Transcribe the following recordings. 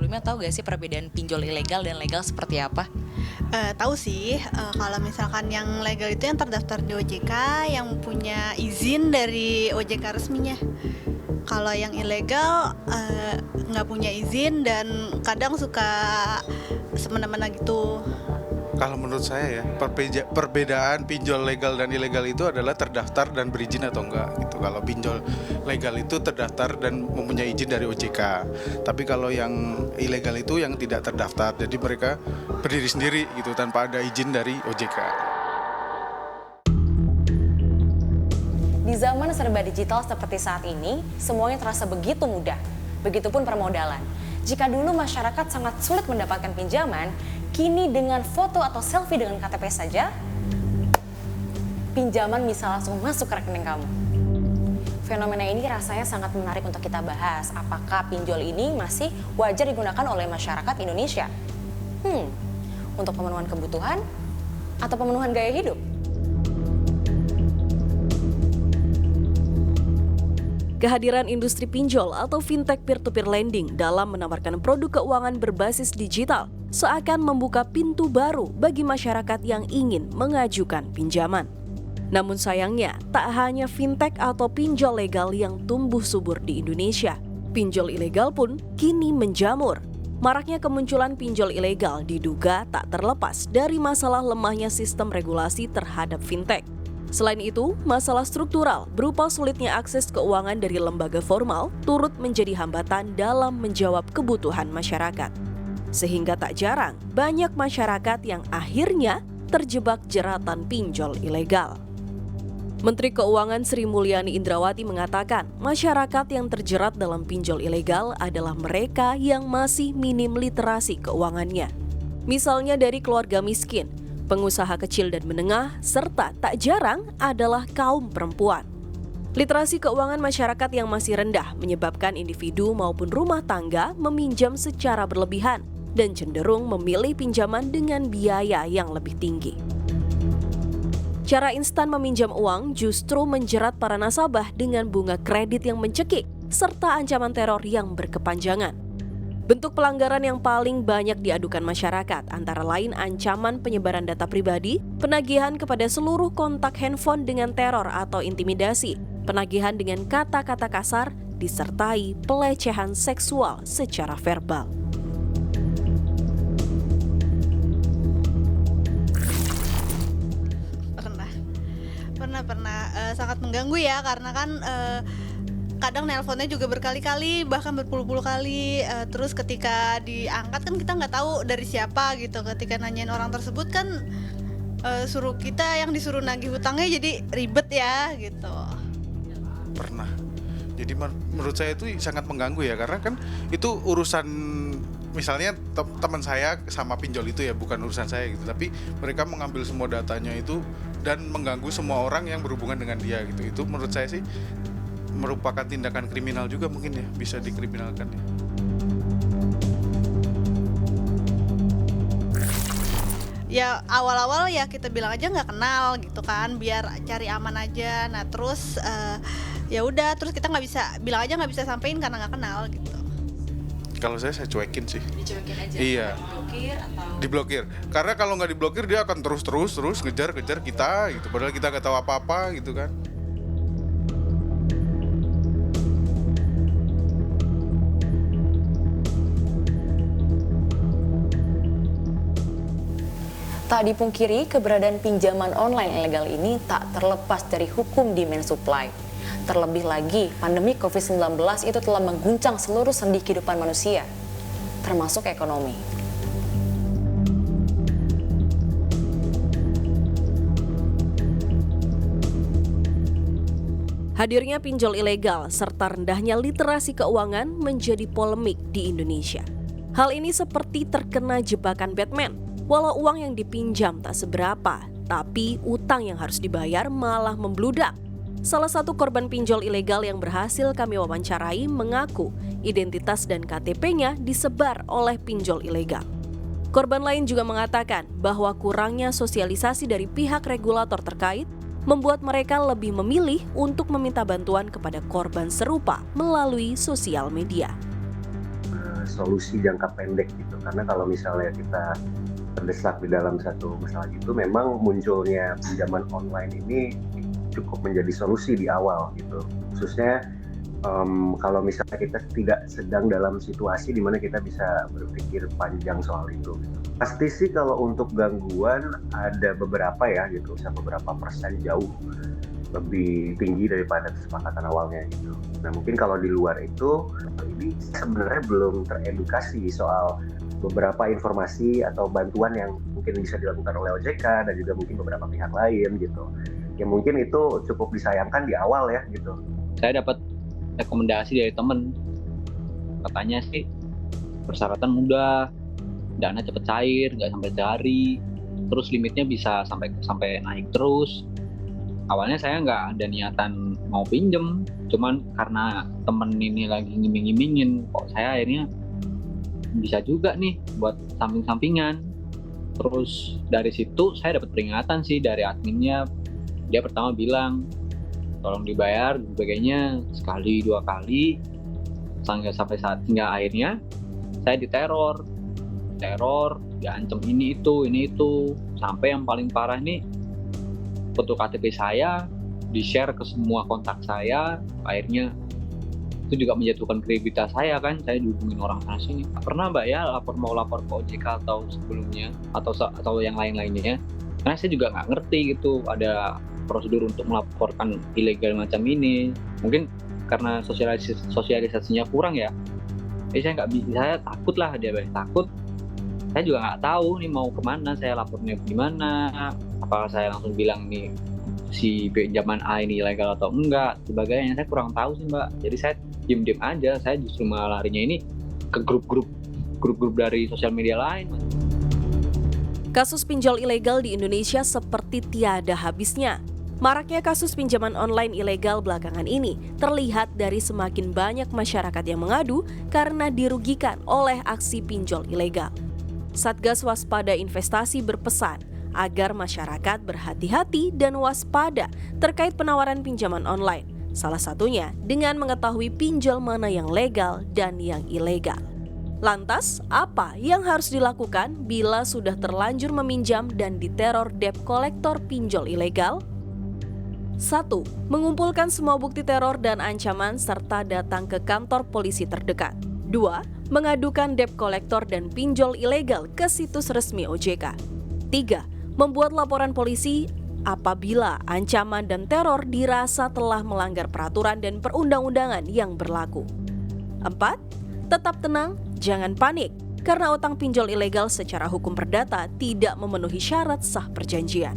sebelumnya tahu gak sih perbedaan pinjol ilegal dan legal seperti apa? Tahu sih, kalau misalkan yang legal itu yang terdaftar di OJK, yang punya izin dari OJK resminya. Kalau yang ilegal nggak punya izin dan kadang suka semena-mena gitu. Kalau menurut saya ya, perbedaan pinjol legal dan ilegal itu adalah terdaftar dan berizin atau enggak gitu. Kalau pinjol legal itu terdaftar dan mempunyai izin dari OJK. Tapi kalau yang ilegal itu yang tidak terdaftar. Jadi mereka berdiri sendiri gitu tanpa ada izin dari OJK. Di zaman serba digital seperti saat ini, semuanya terasa begitu mudah. Begitupun permodalan. Jika dulu masyarakat sangat sulit mendapatkan pinjaman, kini dengan foto atau selfie dengan KTP saja, pinjaman bisa langsung masuk ke rekening kamu. Fenomena ini rasanya sangat menarik untuk kita bahas. Apakah pinjol ini masih wajar digunakan oleh masyarakat Indonesia? Untuk pemenuhan kebutuhan atau pemenuhan gaya hidup? Kehadiran industri pinjol atau fintech peer-to-peer lending dalam menawarkan produk keuangan berbasis digital seakan membuka pintu baru bagi masyarakat yang ingin mengajukan pinjaman. Namun sayangnya, tak hanya fintech atau pinjol legal yang tumbuh subur di Indonesia. Pinjol ilegal pun kini menjamur. Maraknya kemunculan pinjol ilegal diduga tak terlepas dari masalah lemahnya sistem regulasi terhadap fintech. Selain itu, masalah struktural berupa sulitnya akses keuangan dari lembaga formal turut menjadi hambatan dalam menjawab kebutuhan masyarakat. Sehingga tak jarang banyak masyarakat yang akhirnya terjebak jeratan pinjol ilegal. Menteri Keuangan Sri Mulyani Indrawati mengatakan, masyarakat yang terjerat dalam pinjol ilegal adalah mereka yang masih minim literasi keuangannya. Misalnya dari keluarga miskin, pengusaha kecil dan menengah, serta tak jarang adalah kaum perempuan. Literasi keuangan masyarakat yang masih rendah menyebabkan individu maupun rumah tangga meminjam secara berlebihan dan cenderung memilih pinjaman dengan biaya yang lebih tinggi. Cara instan meminjam uang justru menjerat para nasabah dengan bunga kredit yang mencekik serta ancaman teror yang berkepanjangan. Bentuk pelanggaran yang paling banyak diadukan masyarakat antara lain ancaman penyebaran data pribadi, penagihan kepada seluruh kontak handphone dengan teror atau intimidasi, penagihan dengan kata-kata kasar, disertai pelecehan seksual secara verbal. Pernah sangat mengganggu ya, karena kan kadang nelponnya juga berkali-kali, bahkan berpuluh-puluh kali. Terus ketika diangkat kan kita nggak tahu dari siapa gitu. Ketika nanyain orang tersebut kan suruh kita yang disuruh nagih hutangnya, jadi ribet ya gitu. Pernah. Jadi menurut saya itu sangat mengganggu ya, karena kan itu urusan misalnya teman saya sama pinjol itu ya, bukan urusan saya gitu, tapi mereka mengambil semua datanya itu dan mengganggu semua orang yang berhubungan dengan dia gitu. Itu menurut saya sih merupakan tindakan kriminal juga, mungkin ya, bisa dikriminalkan ya. Ya awal-awal ya kita bilang aja nggak kenal gitu kan, biar cari aman aja. Nah terus ya udah, terus kita nggak bisa bilang aja, nggak bisa sampein karena nggak kenal gitu. Kalau saya cuekin sih. Dicuekin aja? Iya. Diblokir atau? Diblokir. Karena kalau nggak diblokir dia akan terus ngejar kita gitu. Padahal kita nggak tahu apa-apa gitu kan. Tak dipungkiri, keberadaan pinjaman online ilegal ini tak terlepas dari hukum demand supply. Terlebih lagi, pandemi COVID-19 itu telah mengguncang seluruh sendi kehidupan manusia, termasuk ekonomi. Hadirnya pinjol ilegal serta rendahnya literasi keuangan menjadi polemik di Indonesia. Hal ini seperti terkena jebakan Batman. Walau uang yang dipinjam tak seberapa, tapi utang yang harus dibayar malah membludak. Salah satu korban pinjol ilegal yang berhasil kami wawancarai mengaku identitas dan KTP-nya disebar oleh pinjol ilegal. Korban lain juga mengatakan bahwa kurangnya sosialisasi dari pihak regulator terkait membuat mereka lebih memilih untuk meminta bantuan kepada korban serupa melalui sosial media. solusi jangka pendek gitu. Karena kalau misalnya kita terdesak di dalam satu masalah itu, memang munculnya pinjaman online ini cukup menjadi solusi di awal gitu. Khususnya kalau misalnya kita tidak sedang dalam situasi di mana kita bisa berpikir panjang soal itu gitu. Pasti sih kalau untuk gangguan ada beberapa ya gitu, bisa beberapa persen jauh lebih tinggi daripada kesepakatan awalnya gitu. Nah mungkin kalau di luar itu, ini sebenarnya belum teredukasi soal beberapa informasi atau bantuan yang mungkin bisa dilakukan oleh OJK dan juga mungkin beberapa pihak lain gitu. Ya mungkin itu cukup disayangkan di awal ya gitu. Saya dapat rekomendasi dari temen, katanya sih persyaratan mudah, dana cepet cair, nggak sampai sehari, terus limitnya bisa sampai naik terus. Awalnya saya nggak ada niatan mau pinjem, cuman karena temen ini lagi ngiming-ngimingin, kok saya akhirnya bisa juga nih buat samping-sampingan. Terus dari situ saya dapat peringatan sih dari adminnya. Dia pertama bilang tolong dibayar sebagainya sekali 2 kali sampai saat hingga akhirnya saya diteror, diancam ini itu sampai yang paling parah nih foto KTP saya di-share ke semua kontak saya. Akhirnya itu juga menjatuhkan kredibilitas saya kan, saya dihubungin orang sana sini. Pernah Mbak ya mau lapor ke OJK atau sebelumnya atau yang lain-lainnya, karena saya juga nggak ngerti gitu ada prosedur untuk melaporkan ilegal macam ini. Mungkin karena sosialisasinya kurang ya, jadi saya takut lah, dia takut. Saya juga nggak tahu nih mau kemana, saya lapornya gimana, apakah saya langsung bilang nih si pinjaman A ini ilegal atau enggak, sebagainya. Saya kurang tahu sih Mbak, jadi saya diem aja. Saya justru malah larinya ini ke grup-grup dari sosial media lain. Kasus pinjol ilegal di Indonesia seperti tiada habisnya. Maraknya kasus pinjaman online ilegal belakangan ini terlihat dari semakin banyak masyarakat yang mengadu karena dirugikan oleh aksi pinjol ilegal. Satgas Waspada Investasi berpesan agar masyarakat berhati-hati dan waspada terkait penawaran pinjaman online. Salah satunya dengan mengetahui pinjol mana yang legal dan yang ilegal. Lantas, apa yang harus dilakukan bila sudah terlanjur meminjam dan diteror debt collector pinjol ilegal? 1. Mengumpulkan semua bukti teror dan ancaman serta datang ke kantor polisi terdekat. 2. Mengadukan debt collector dan pinjol ilegal ke situs resmi OJK. 3. Membuat laporan polisi apabila ancaman dan teror dirasa telah melanggar peraturan dan perundang-undangan yang berlaku. 4. Tetap tenang, jangan panik, karena utang pinjol ilegal secara hukum perdata tidak memenuhi syarat sah perjanjian.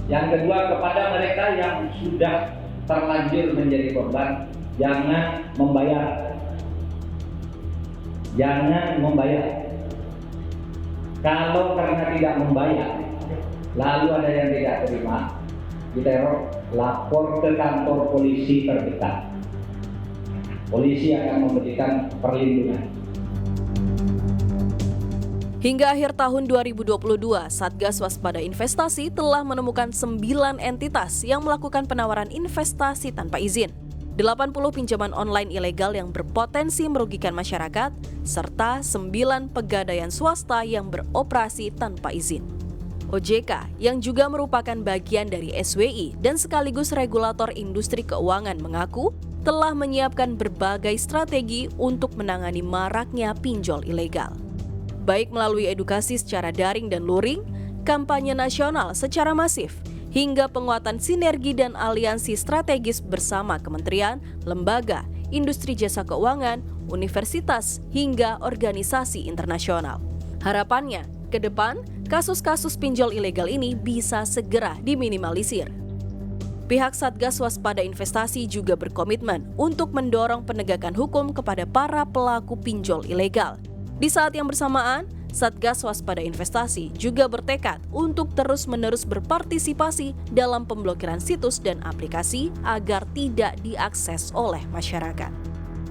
Yang kedua, kepada mereka yang sudah terlanjur menjadi korban, jangan membayar. Kalau karena tidak membayar, lalu ada yang tidak terima, diteror, lapor ke kantor polisi terdekat. Polisi akan memberikan perlindungan. Hingga akhir tahun 2022, Satgas Waspada Investasi telah menemukan 9 entitas yang melakukan penawaran investasi tanpa izin, 80 pinjaman online ilegal yang berpotensi merugikan masyarakat, serta 9 pegadaian swasta yang beroperasi tanpa izin. OJK, yang juga merupakan bagian dari SWI dan sekaligus regulator industri keuangan, mengaku telah menyiapkan berbagai strategi untuk menangani maraknya pinjol ilegal. Baik melalui edukasi secara daring dan luring, kampanye nasional secara masif, hingga penguatan sinergi dan aliansi strategis bersama kementerian, lembaga, industri jasa keuangan, universitas, hingga organisasi internasional. Harapannya, ke depan, kasus-kasus pinjol ilegal ini bisa segera diminimalisir. Pihak Satgas Waspada Investasi juga berkomitmen untuk mendorong penegakan hukum kepada para pelaku pinjol ilegal. Di saat yang bersamaan, Satgas Waspada Investasi juga bertekad untuk terus-menerus berpartisipasi dalam pemblokiran situs dan aplikasi agar tidak diakses oleh masyarakat.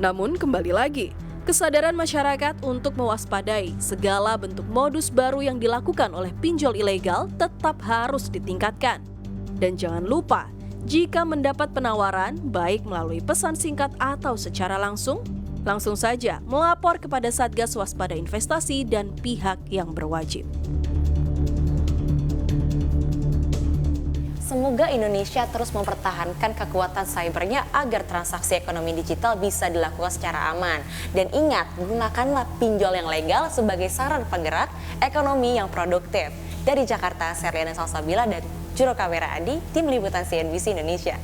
Namun kembali lagi, kesadaran masyarakat untuk mewaspadai segala bentuk modus baru yang dilakukan oleh pinjol ilegal tetap harus ditingkatkan. Dan jangan lupa, jika mendapat penawaran baik melalui pesan singkat atau secara langsung, Langsung saja melapor kepada Satgas Waspada Investasi dan pihak yang berwajib. Semoga Indonesia terus mempertahankan kekuatan cybernya agar transaksi ekonomi digital bisa dilakukan secara aman. Dan ingat, gunakanlah pinjol yang legal sebagai saran penggerak ekonomi yang produktif. Dari Jakarta, Serliana Salsabila dan Juru Kamera Adi, Tim Liputan CNBC Indonesia.